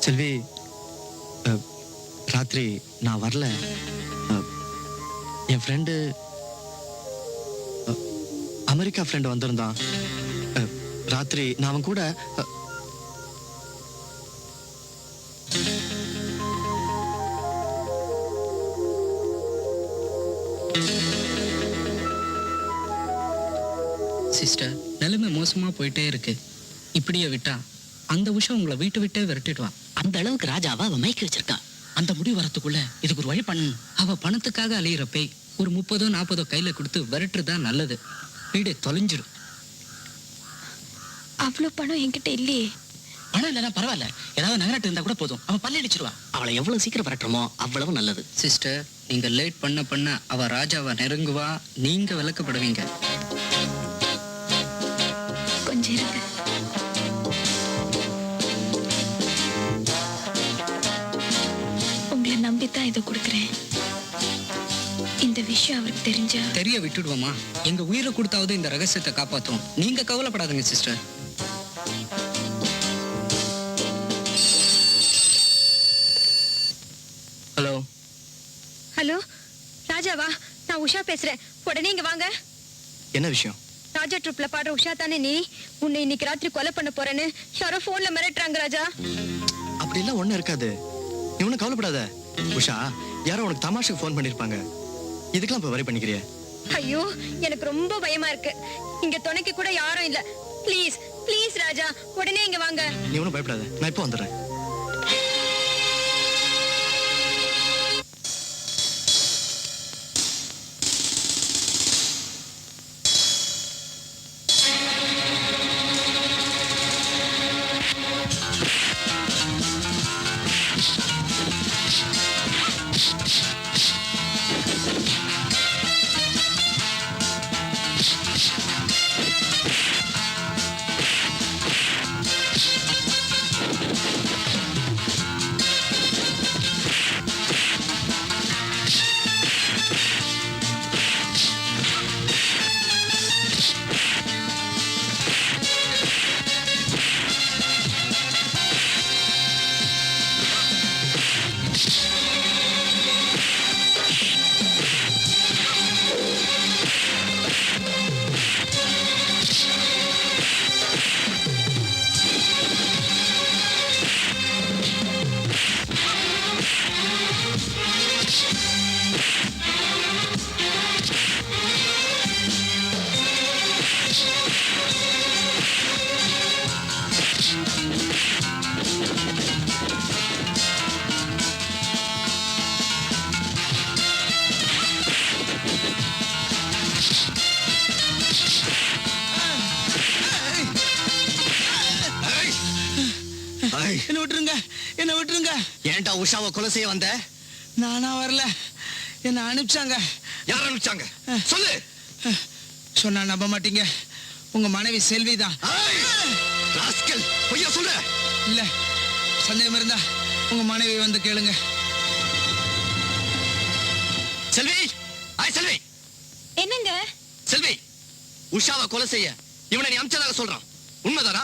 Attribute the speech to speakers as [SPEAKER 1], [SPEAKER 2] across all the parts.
[SPEAKER 1] செல்வி, ராத்திரி நான் வரல. என் ஃப்ரெண்டு, அமெரிக்கா ஃப்ரெண்டு வந்திருந்தான். ராத்திரி நான் அவன் கூட
[SPEAKER 2] சிஸ்டர், நிலைமை மோசமா போயிட்டே இருக்கு. இப்படியே விட்டா அந்த உஷா உங்களை வீட்டை விட்டே விரட்டிடுவான்.
[SPEAKER 3] அந்த அளவுக்கு ராஜாவா அவ மயக்கி வச்சிருக்கா.
[SPEAKER 2] அந்த முடிவு வரத்துக்குள்ள இதுக்கு ஒரு வழி பண்ணணும். அவ பணத்துக்காக அலையிற பேய் ஒரு 30-40 கையில கொடுத்து விரட்டுறதுதான் நல்லது. வீடு தொலைஞ்சிடும்.
[SPEAKER 4] அவ்வளவு பணம் என்கிட்ட இல்லையே.
[SPEAKER 3] பணம் இல்லைன்னா பரவாயில்ல, ஏதாவது நகராட்டு இருந்தா கூட போதும். அவன் பல்ல அடிச்சிருவா. அவளை எவ்வளவு சீக்கிரம் விரட்டுறோமோ அவ்வளவு நல்லது.
[SPEAKER 2] சிஸ்டர், நீங்க லேட் பண்ண அவ ராஜாவை நெருங்குவா, நீங்க விளக்கப்படுவீங்க.
[SPEAKER 4] கொஞ்சம் இருங்க. உங்களை நம்பித்தான் இதை கொடுக்குறேன். இந்த விஷயம் அவருக்கு தெரிஞ்சா
[SPEAKER 2] தெரிய விட்டுடுவோமா? எங்க உயிரை கொடுத்தாவது இந்த ரகசியத்தை காப்பாத்தும். நீங்க கவலைப்படாதுங்க சிஸ்டர்.
[SPEAKER 1] ஹலோ.
[SPEAKER 4] ஹலோ ராஜாவா, நான் உஷா பேசுறேன். உடனே இங்க வாங்க.
[SPEAKER 1] என்ன விஷயம்?
[SPEAKER 4] ராஜா ட்ரூப்ல பாடுற உஷா தானே நீ? உன்னை இன்னைக்கு ராத்திரி கொலை பண்ண போறேன்னு யாரோ போன்ல மிரட்டுறாங்க ராஜா.
[SPEAKER 1] அப்படி எல்லாம் ஒண்ணும் இருக்காது. நீ ஒன்னும் கவலைப்படாத. உஷா, யாரோ உனக்கு தமாஷுக்கு போன் பண்ணிருப்பாங்க. இதுக்கெல்லாம் இப்ப வரி பண்ணிக்கிறிய?
[SPEAKER 4] ஐயோ, எனக்கு ரொம்ப பயமா இருக்கு. இங்க துணைக்கு கூட யாரும் இல்ல. ப்ளீஸ் ப்ளீஸ் ராஜா, உடனே இங்க வாங்க.
[SPEAKER 1] நீ ஒன்னும் பயப்படாத, நான் இப்போ வந்துடுறேன்.
[SPEAKER 5] என்ன விட்டுருங்க, என்ன விட்டுருங்க.
[SPEAKER 1] ஏன்டா உஷாவை கொலை செய்ய வந்த?
[SPEAKER 5] நானா வரல, என்ன அனுப்பிச்சாங்க.
[SPEAKER 1] யார் அனுப்பிச்சாங்க? சொல்லு.
[SPEAKER 5] சொன்னா நம்ப மாட்டீங்க, உங்க மனைவி செல்விதான்.
[SPEAKER 1] ராஸ்கல், பொய்யா சொல்ற?
[SPEAKER 5] இல்ல, சந்தேகம் இருந்தா உங்க மனைவி வந்து கேளுங்க.
[SPEAKER 1] செல்வி, ஆய் செல்வி.
[SPEAKER 4] என்னங்க?
[SPEAKER 1] செல்வி, உஷாவை கொலை செய்ய இவனை நீ அனுப்பிச்சதாக சொல்றான். உண்மைதானா?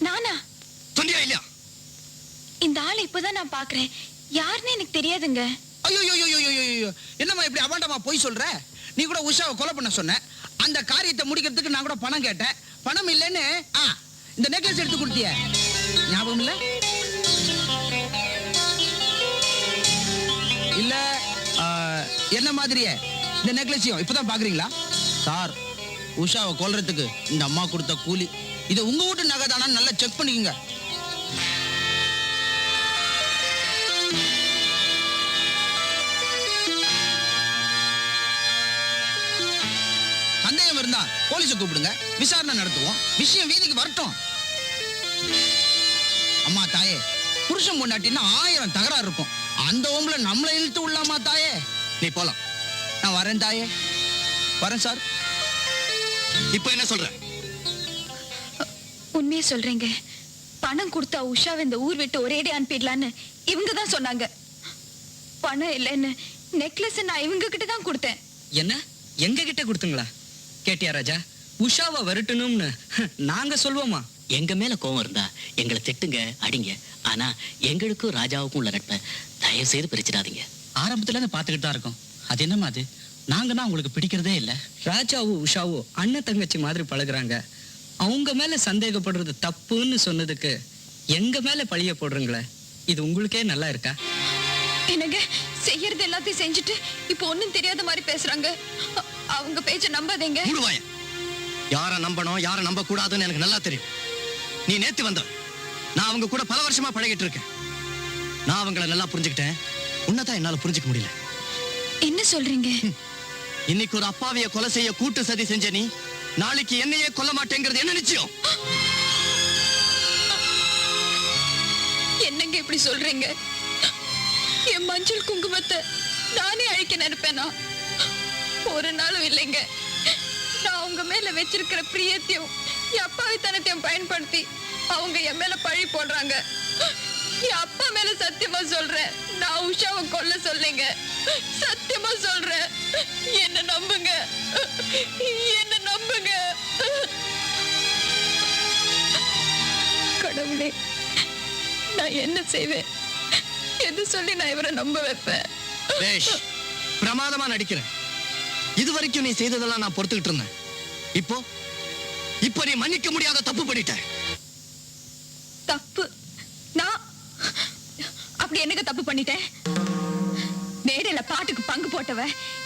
[SPEAKER 4] நானா?
[SPEAKER 1] சொன்னியா இல்லையா?
[SPEAKER 4] இந்த ஆளை இப்பதான் நான் பாக்குறேன். யாருன்னு எனக்கு தெரியாதுங்க.
[SPEAKER 5] ஐயோ, என்னம்மா இப்படி அபாண்டமா போய் சொல்ற? நீ கூட உஷாவை கொலை பண்ண சொன்ன. அந்த காரியத்தை முடிக்கிறதுக்கு நான் கூட பணம் கேட்டேன். பணம் இல்லைன்னு இந்த நெக்லஸ் எடுத்து கொடுத்திய, ஞாபகம் இல்ல? இல்ல என்ன மாதிரியே இந்த நெக்லஸையும் இப்பதான் பாக்குறீங்களா? சார், உஷாவை கொல்றதுக்கு இந்த அம்மா கொடுத்த கூலி. இதை உங்க வீட்டு நகை தானா நல்லா செக் பண்ணிக்கங்க. சந்தேகம் இருந்தா போலீஸை கூப்பிடுங்க, விசாரணை நடத்துவோம். விஷயம் வீதிக்கு வரட்டும். அம்மா தாயே, புருஷன் பொண்டாட்டின்னா 1000 தகராறு இருக்கும். அந்த ஓம்புல நம்மளை இழுத்து விடலாமா தாயே?
[SPEAKER 1] நீ போலாம்.
[SPEAKER 5] நான் வரேன் தாயே, வரேன் சார்.
[SPEAKER 1] இப்போ என்ன சொல்ற?
[SPEAKER 4] உண்மையை சொல்றேங்க. பணம் கொடுத்தா உஷாவை இந்த ஊர் விட்டு ஒரேடி அனுப்பிடலான்னு இவங்க தான் சொன்னாங்க. பணம் இல்லைன்னு நெக்லஸ் நான் இவங்க கிட்ட தான் கொடுத்தேன்.
[SPEAKER 2] என்ன, எங்க கிட்ட கொடுத்துங்களா? கேட்டியா ராஜா? உஷாவை வரட்டணும்னு நாங்க சொல்வோமா?
[SPEAKER 3] எங்க மேல கோவம் இருந்தா எங்களை திட்டுங்க, அடிங்க. ஆனா எங்களுக்கும் ராஜாவுக்கும் உள்ள நட்பை தயவு செய்து பிரிச்சிடாதீங்க.
[SPEAKER 2] ஆரம்பத்துல இருந்து பார்த்துக்கிட்டு தான் இருக்கோம். அது என்னமா அது? நாங்கன்னா உங்களுக்கு பிடிக்கிறதே இல்ல. ராஜாவும் உஷாவும் அண்ணன் தங்கச்சி மாதிரி பழகுறாங்க. அவங்க மேல சந்தேகப்படுறது தப்புன்னு சொன்னதுக்கு எங்க மேல பழிய போடுறீங்களே, இது உங்களுக்கே நல்லா இருக்கா?
[SPEAKER 4] என்னங்க செய்யறது எல்லாத்தையும் செஞ்சுட்டு இப்போ ஒண்ணும் தெரியாத மாதிரி பேசுறாங்க. அவங்க பேச்ச நம்பாதீங்க.
[SPEAKER 1] மூடுவாய. யார நம்பணும் யார நம்ப கூடாதுன்னு எனக்கு நல்லா தெரியும். நீ நேத்து வந்த, நான் அவங்க கூட பல வருஷமா பழகிட்டு இருக்கேன். நான் அவங்கள நல்லா புரிஞ்சுக்கிட்டேன். உன்னதான் என்னால புரிஞ்சுக்க முடியல.
[SPEAKER 4] என்ன சொல்றீங்க?
[SPEAKER 1] இன்னைக்கு ஒரு அப்பாவிய கொலை செய்ய கூட்டு சதி செஞ்ச நீ நாளைக்கு என்னையே கொல்ல மாட்டேங்கிறது என்ன நிச்சயம்?
[SPEAKER 4] என்னங்க இப்படி சொல்றீங்க? என் மஞ்சள் குங்குமத்தை நானே அழிக்க நினைப்பேனா? ஒரு நாளும் இல்லைங்க. நான் அவங்க மேல வச்சிருக்கிற பிரியத்தையும் என் அப்பாவித்தனத்தையும் பயன்படுத்தி அவங்க என் மேல பழி போடுறாங்க. என் அப்பா மேல சத்தியமா சொல்றேன், நான் உஷாவை கொல்ல சொல்லுங்க. சத்தியமா சொல்றேன், என்ன நம்புங்க, என்ன நம்புங்க. கடவுளே, நான் என்ன செய்வேன்? எது சொல்லி நான் இவரை நம்ப வைப்பேன்?
[SPEAKER 1] பேஷ், பிரமாதமா நடிக்கிறேன். இது வரைக்கும் நீ செய்ததெல்லாம் நான் பொறுத்துக்கிட்டு இருந்தேன். இப்போ நீ மன்னிக்க முடியாத தப்பு பண்ணிட்ட.
[SPEAKER 4] தப்பு? நான் அப்படி என்னங்க தப்பு பண்ணிட்டேன்? மேடையில பாட்டுக்கு பங்கு போட்டவ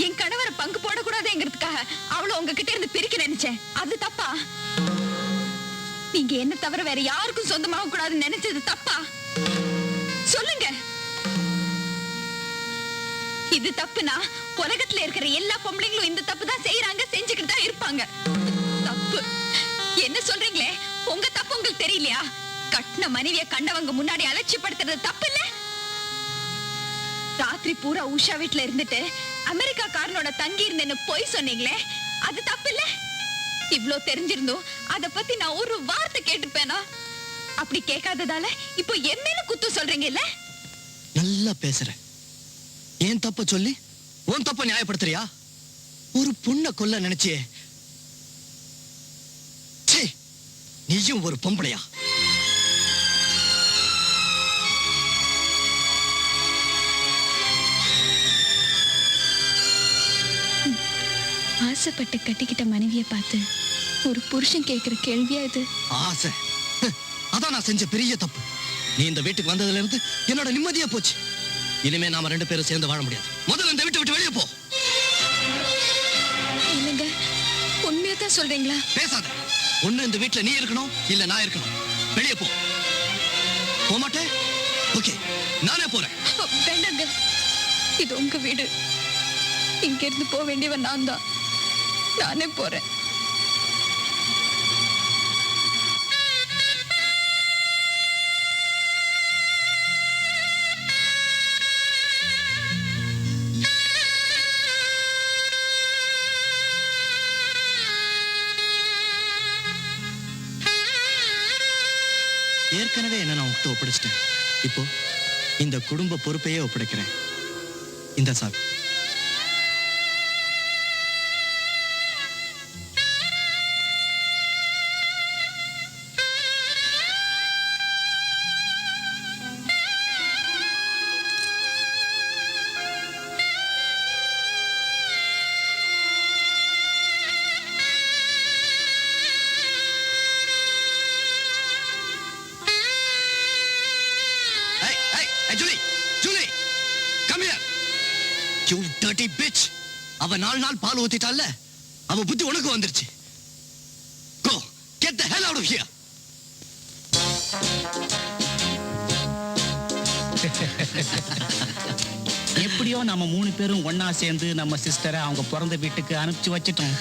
[SPEAKER 4] என் கணவரை பங்கு போடக்கூடாதுங்கிறதுக்காக அவளை உங்ககிட்ட இருந்து பிரிக்க நினைச்சேன். அது தப்பா? நீங்க என்ன தவிர வேற யாருக்கும் சொந்தமாக கூடாதுன்னு நினைச்சது தப்பா? சொல்லுங்க. இது தப்புனா உலகத்துல இருக்கிற எல்லா பொம்பளைங்களும் இந்த தப்பு தான் செய்யறாங்க, செஞ்சுக்கிட்டு தான் இருப்பாங்க. தப்பு என்ன சொல்றீங்களே? உங்க தப்பு உங்களுக்கு தெரியலையா? கட்டின மனைவிய கண்டவங்க முன்னாடி அலட்சியப்படுத்துறது தப்பு இல்ல? ராத்திரி பூரா உஷா வீட்டுல இருந்துட்டு அமெரிக்கா காரனோட தங்கி இருந்தேன்னு பொய் சொன்னீங்களே, அது தப்பு இல்ல? இவ்ளோ தெரிஞ்சிருந்தோம் அத பத்தி நான் ஒரு வார்த்தை கேட்டுப்பேனா? அப்படி கேட்காததால இப்போ என் மேல குத்து சொல்றீங்க இல்ல?
[SPEAKER 1] நல்லா பேசுற. ஏன் தப்ப சொல்லி உன் தப்ப நியாயப்படுத்துறியா? ஒரு பொண்ண கொல்ல நினைச்சியே, நீயும் ஒரு பொம்பளையா?
[SPEAKER 4] ஆசைப்பட்டு கட்டிக்கிட்ட மனைவிய பார்த்து ஒரு புருஷன் கேட்கிற கேள்வியா இது?
[SPEAKER 1] ஆசை? அதான் நான் செஞ்ச பெரிய தப்பு. நீ இந்த வீட்டுக்கு வந்ததுல இருந்து என்னோட நிம்மதியா போச்சு. இனிமே நாம ரெண்டு பேரும் சேர்ந்து வாழ முடியாது. முதல்ல இந்த வீட்டை விட்டு வெளியே போ.
[SPEAKER 4] என்னங்க உண்மையா தான் சொல்றீங்களா?
[SPEAKER 1] பேசாத. ஒண்ணு இந்த வீட்டுல நீ இருக்கணும், இல்ல நான் இருக்கணும். வெளியே போ. போக மாட்டேன்? ஓகே, நானே போறேன்.
[SPEAKER 4] வேண்டாங்க, இது உங்க வீடு. இங்க இருந்து போக வேண்டியவன் நான் தான். நானே போறேன்.
[SPEAKER 1] ஏற்கனவே என்ன நான் உங்ககிட்ட ஒப்படைச்சிட்டேன். இப்போ இந்த குடும்ப பொறுப்பையே ஒப்படைக்கிறேன். இந்த சார் You dirty bitch. அவ 4 நாள் பால் ஊத்திட்டால, அவ புத்தி உனக்கு வந்துருச்சு. Go, get the hell out of here.
[SPEAKER 3] எப்படியோ நம்ம 3 பேரும் ஒண்ணா சேர்ந்து நம்ம சிஸ்டரை அவங்க பிறந்த வீட்டுக்கு அனுப்பிச்சு வச்சிட்டோம்.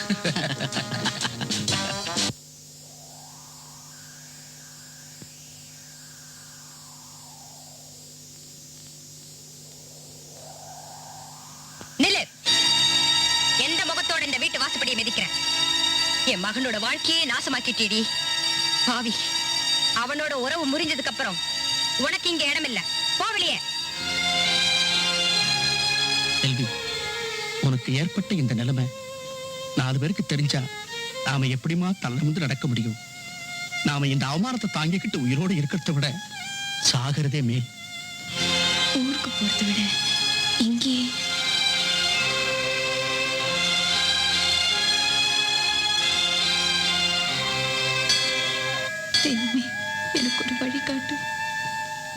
[SPEAKER 6] நில்லு. எந்த முகத்தோட இந்த வீட்டு வாசப்படியை மிதிக்கிறேன்? என் மகனோட வாழ்க்கையே நாசமாக்கிட்டீடி பாவி. அவனோட உறவு முறிஞ்சதுக்கு அப்புறம் உனக்கு இங்க இடம் இல்ல. போவலியே.
[SPEAKER 3] செல்வி, உனக்கு ஏற்பட்ட இந்த நிலைமை 4 பேருக்கு தெரிஞ்சா நாம எப்படிமா தள்ள வந்து நடக்க முடியும்? நாம இந்த அவமானத்தை தாங்கிக்கிட்டு உயிரோடு இருக்கிறத விட சாகிறதே மேல்.
[SPEAKER 4] ஊருக்கு போறதை விட இங்கே தெய்வமே, எனக்கு ஒரு வழி காட்டு.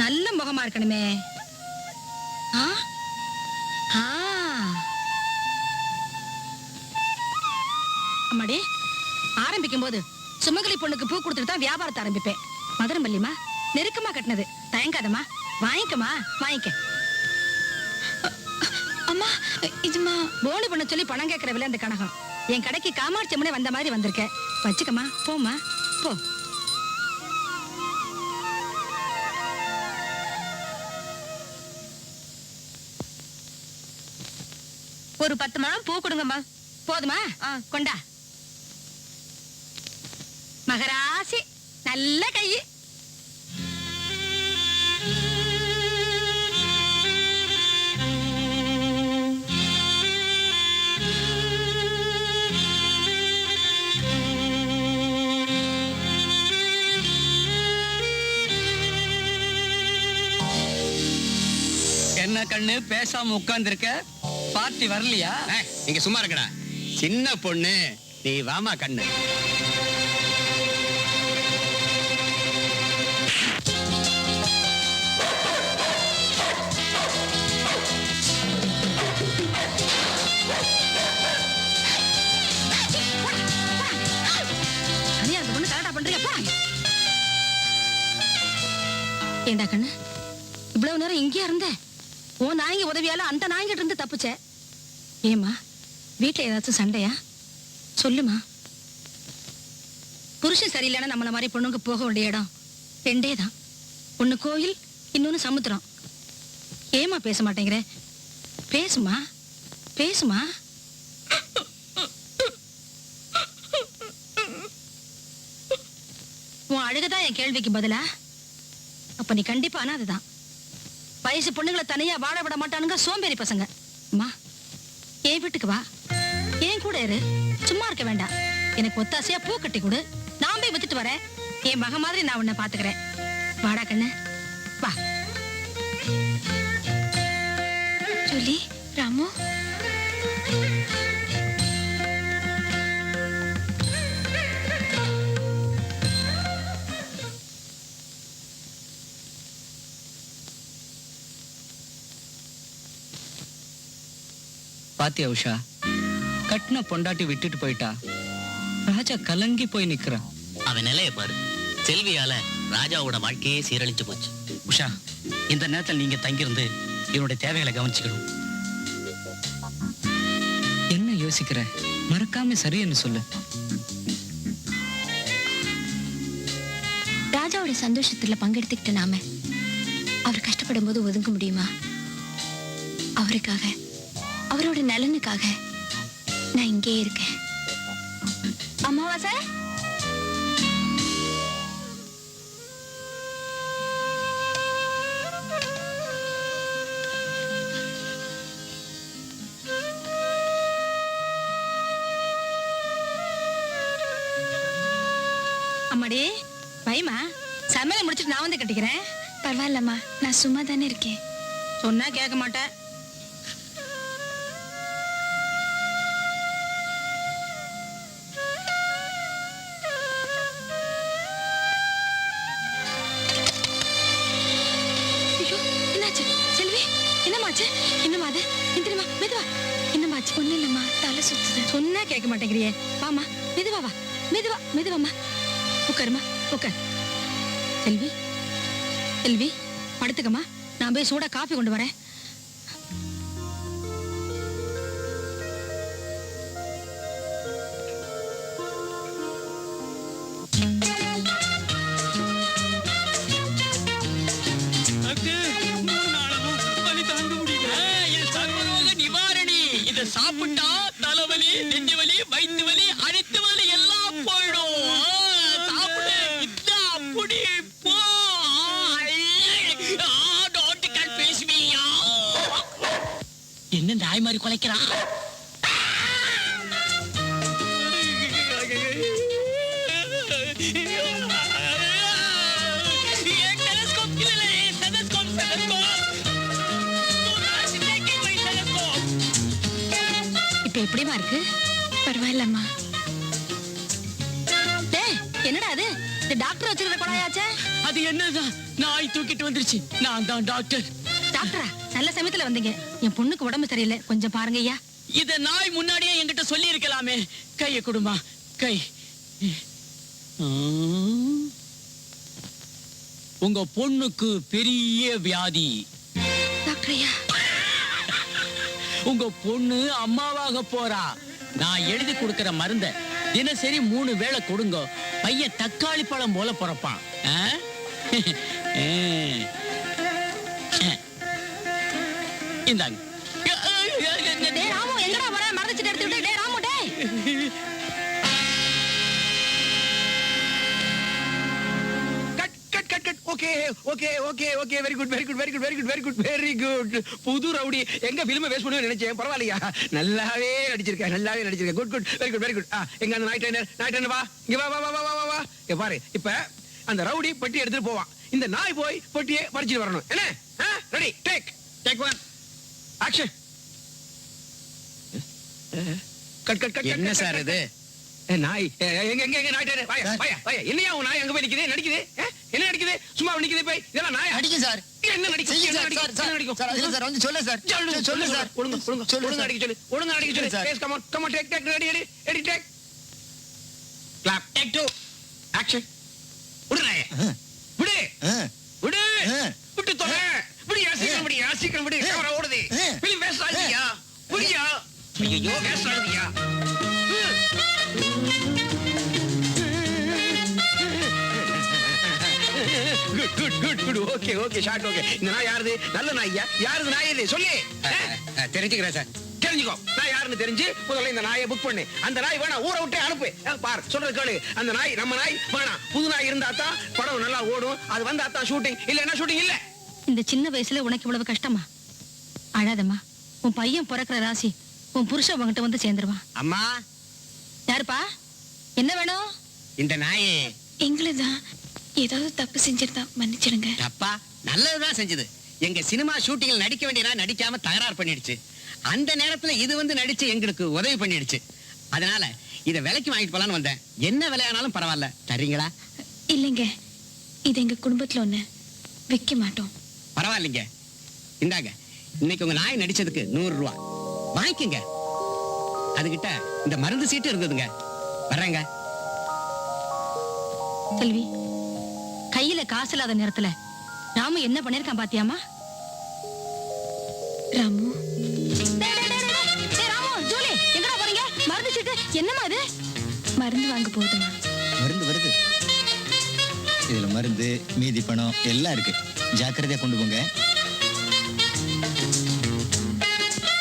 [SPEAKER 6] நல்ல முகமா இருக்கணுமே. ஆ? ஆ. அம்மாடி, ஆரம்பிக்கும் போது சுமங்கலி பொண்ணுக்கு பூ கொடுத்துட்டு தான் வியாபாரத்தை ஆரம்பிப்பேன். மதுரம் பள்ளிமா நெருக்கமா கட்டினது, தயங்காதம்மா, வாங்கிக்கமா, வாங்கிக்க.
[SPEAKER 4] அம்மா, இதுமா
[SPEAKER 6] போனி பண்ண சொல்லி பணம் கேட்கிற விலை அந்த கனகம். என் கடைக்கு காமாட்சி அம்மனே வந்த மாதிரி வந்திருக்க. வச்சுக்கமா, போமா, போ. ஒரு 10 முழம் பூ கொடுங்கம்மா. போதுமா? கொண்டா. மகராசி, நல்ல கை.
[SPEAKER 2] என்ன கண்ணு பேசாம உட்கார்ந்திருக்க? பார்ட்டி வரலையா?
[SPEAKER 1] நீங்க சும்மா இருக்கடா. சின்ன பொண்ணு, நீ வாமா கண்ணு.
[SPEAKER 6] அனியா, அந்த பொண்ணு கரெக்டா பண்றீங்க. போறாங்க. ஏண்டா கண்ணு, இவ்வளவு நேரம் இங்கே இருந்த? உன் நாயங்க உதவியால அந்த நாயங்கிட்ட இருந்து தப்பிச்ச. ஏமா, வீட்டுல ஏதாச்சும் சண்டையா? சொல்லுமா. புருஷன் சரியில்லைன்னா நம்மள மாதிரி பொண்ணுங்க போக வேண்டிய இடம் 2 தான். ஒண்ணு கோயில், இன்னொன்னு சமுத்திரம். ஏமா பேச மாட்டேங்கிற? பேசுமா, பேசுமா. உன் அழுகதான் என் கேள்விக்கு பதிலா? அப்ப நீ கண்டிப்பா அனாதைதான். வயசு பொண்ணுங்களை தனியா வாழ விட மாட்டானுங்க சோம்பேறி பசங்க. அம்மா, என் வீட்டுக்கு வா, என் கூட இரு. சும்மா இருக்க வேண்டாம். எனக்கு ஒத்தாசையா பூ கட்டி கொடு, நான் போய் வித்துட்டு வரேன். என் மக மாதிரி நான் உன்னை பாத்துக்கிறேன். வாடா கண்ணு, வா.
[SPEAKER 4] ஜூலி, ராமு,
[SPEAKER 2] பாத்தியா உஷா, கட்டின பொண்டாட்டி விட்டுட்டு போயிட்டா. ராஜா கலங்கி போய் நிக்கிறான்.
[SPEAKER 3] அவன் நிலைய பாரு. செல்வியால ராஜாவோட வாழ்க்கையே சீரழிச்சு போச்சு.
[SPEAKER 2] உஷா, இந்த நேரத்தில் நீங்க தங்கியிருந்து என்னுடைய தேவைகளை கவனிச்சுக்கணும். என்ன யோசிக்கிற? மறக்காம சரின்னு சொல்லு.
[SPEAKER 4] ராஜாவோட சந்தோஷத்துல பங்கெடுத்துக்கிட்ட நாம அவர் கஷ்டப்படும் போது ஒதுங்க முடியுமா? அவருக்காக, அவரோட நலனுக்காக நான் இங்கே இருக்கேன். அமாவாசை,
[SPEAKER 6] அம்மாடி, பயமா? சமையலை முடிச்சிட்டு நான் வந்து கட்டிக்கிறேன்.
[SPEAKER 4] பரவாயில்லம்மா, நான் சும்மா தானே இருக்கேன்.
[SPEAKER 6] சொன்னா கேட்க மாட்டேன்.
[SPEAKER 4] ஐயோ, என்னாச்சு? செல்வி, என்னமாச்சு? என்னம்மா அது? எந்திரிம்மா, மெதுவா. என்னமாச்சு? ஒண்ணு இல்லம்மா, தலை சுத்துது.
[SPEAKER 6] சொன்னா கேட்க மாட்டேங்கிறியே. வாமா, மெதுவா வா, மெதுவா, மெதுவாமா. உட்காருமா, உட்கார். செல்வி, செல்வி, படுத்துக்கம்மா. நான் போய் சூடா காபி கொண்டு வரேன்.
[SPEAKER 3] சாப்பிட்டா தலைவலி, நெஞ்சு வலி, வயிற்று வலி, அனைத்து வலி எல்லாம் போயிடும். சாப்பிடு, இந்த அப்படி போ. என்ன நாய் மாதிரி குலைக்கிறான்? என் டெலஸ்கோப்
[SPEAKER 6] இப்ப எப்படிமா இருக்கு?
[SPEAKER 4] பரவாயில்லம்மா.
[SPEAKER 6] டேய், என்னடா அது? இந்த டாக்டர் வச்சிருக்கிற கொடாயாச்சே?
[SPEAKER 3] அது என்னதான் நாய் தூக்கிட்டு வந்துருச்சு. நான் தான் டாக்டர்.
[SPEAKER 6] டாக்டரா, நல்ல சமயத்துல வந்தீங்க. என் பொண்ணுக்கு உடம்பு சரியில்லை, கொஞ்சம் பாருங்க ஐயா.
[SPEAKER 3] இத நாய் முன்னாடியே என்கிட்ட சொல்லி இருக்கலாமே. கைய கொடுமா, கை. உங்க பொண்ணுக்கு பெரிய வியாதி.
[SPEAKER 4] டாக்டர் ஐயா,
[SPEAKER 3] உங்க பொண்ணு அம்மாவாக போறா. நான் எழுதி கொடுக்கிற மருந்த தினசரி 3 வேளை கொடுங்க. பையன் தக்காளி பழம் போல பிறப்பான். இந்தாங்க.
[SPEAKER 6] டேய் ராமு, எங்கடா வர? மறந்துச்சிட்டு எடுத்து விட்டு. டேய் ராமு, டேய்.
[SPEAKER 5] Okay okay okay okay very good very good very good very good very good very good. புது ரவுடி எங்க ஃபிலிமை வேஸ்ட் பண்ணுவேன்னு நினைச்சேன். பரவாயில்லையா, நல்லாவே நடிச்சிருக்கேன், நல்லாவே நடிச்சிருக்கேன். Good good very good very good. எங்க அந்த நாய் ட்ரைனர் வா, இங்க வா வா வா வா வா வா. பாரு, இப்ப அந்த ரவுடி பெட்டி எடுத்துட்டு போவான். இந்த நாய் போய் பெட்டியை பறிச்சுட்டு வரணும். என்ன? Ready, take take 1 action. Cut cut cut.
[SPEAKER 1] என்ன சார் இது?
[SPEAKER 5] நாய் எங்க எங்க எங்க நாய் ட்ரைனர் வாயா வாயா வாயா. என்னையா உன் நாய் அங்க போய் நிக்குது? நடிக்குது? என்ன நடிக்குது? சும்மா நிக்குது போய். இதெல்லாம் நாய்
[SPEAKER 1] அடிக்கும் சார்.
[SPEAKER 5] என்ன நடிக்கும்? என்ன நடிக்கும்? என்ன நடிக்கும்?
[SPEAKER 1] சார் இல்ல சார், வந்து சொல்லு சார். சொல்லு சார்.
[SPEAKER 5] ஒழுங்கா ஒழுங்கா அடிக்க சொல்லு. ஒழுங்கா அடிக்க சொல்லு.
[SPEAKER 1] Sir.
[SPEAKER 5] Yes, come on take ready ready take. Clap take 2 action. விடு நாயே. விடு விடு விட்டு தொலை. விடு சீக்கிரம் விடு. கேமரா ஓடுது. ஃபிலிம் வேஸ்ட் ஆகுதியா? விடுயா. ஐயோ வேஸ்ட் ஆகுதியா? Good okay okay shot okay. இந்த நாய் யாருது? நல்ல நாய்யா? யாருது நாய் இது? சொல்லு.
[SPEAKER 1] தெரிஞ்சுக்கிறேன் சார்.
[SPEAKER 5] தெரிஞ்சுக்கோ. நான் யாருன்னு தெரிஞ்சு முதல்ல இந்த நாயை புக் பண்ணு. அந்த நாய் வேணா ஊரை விட்டு அனுப்பு. பார் சொல்றது கேளு. அந்த நாய் நம்ம நாய் வேணாம். புது நாய் இருந்தா தான் படம் நல்லா ஓடும். அது வந்தா தான் ஷூட்டிங், இல்லன்னா ஷூட்டிங் இல்ல.
[SPEAKER 6] இந்த சின்ன வயசுல உனக்கு இவ்வளவு கஷ்டமா? அழாதம்மா. உன் பையன் பிறக்கிற ராசி உன் புருஷன் உன்கிட்ட வந்து சேர்ந்துருவான்.
[SPEAKER 1] அம்மா,
[SPEAKER 6] யாருப்பா? என்ன வேணும்?
[SPEAKER 1] இந்த நாயே
[SPEAKER 4] எங்களுதான் ஏதாவது தப்பு செஞ்சிருந்தா மன்னிச்சிடுங்க.
[SPEAKER 7] அப்பா நல்லதுதான் செஞ்சது. எங்க சினிமா ஷூட்டிங்ல நடிக்க வேண்டிய நான் நடிக்காம தகராறு பண்ணிடுச்சு. அந்த நேரத்துல இது வந்து நடிச்சு எங்களுக்கு உதவி பண்ணிடுச்சு. அதனால இத விலைக்கு வாங்கிட்டு போலான்னு வந்தேன். என்ன விலையானாலும் பரவாயில்ல, தர்றீங்களா?
[SPEAKER 4] இல்லைங்க, இது எங்க குடும்பத்துல ஒண்ணு, விற்க மாட்டோம்.
[SPEAKER 7] பரவாயில்லைங்க, இந்தாங்க. இன்னைக்கு உங்க நாய் நடிச்சதுக்கு 100 ரூபா வாங்கிக்கங்க. அதுகிட்ட இந்த மருந்து சீட்டு இருந்ததுங்க. வர்றேங்க.
[SPEAKER 6] செல்வி, கையில காசு இல்லாத நேரத்துல ராமு என்ன பண்ணிருக்கான் பாத்தியாமா?
[SPEAKER 4] ராமு,
[SPEAKER 6] ராமு, ஜூலி, எங்கடா போறீங்க? மருந்து சீட்டு என்னமா இது?
[SPEAKER 4] மருந்து வாங்க போகுதுமா.
[SPEAKER 8] மருந்து வருது. இதுல மருந்து, மீதி பணம் எல்லாம் இருக்கு. ஜாக்கிரதையா கொண்டு போங்க.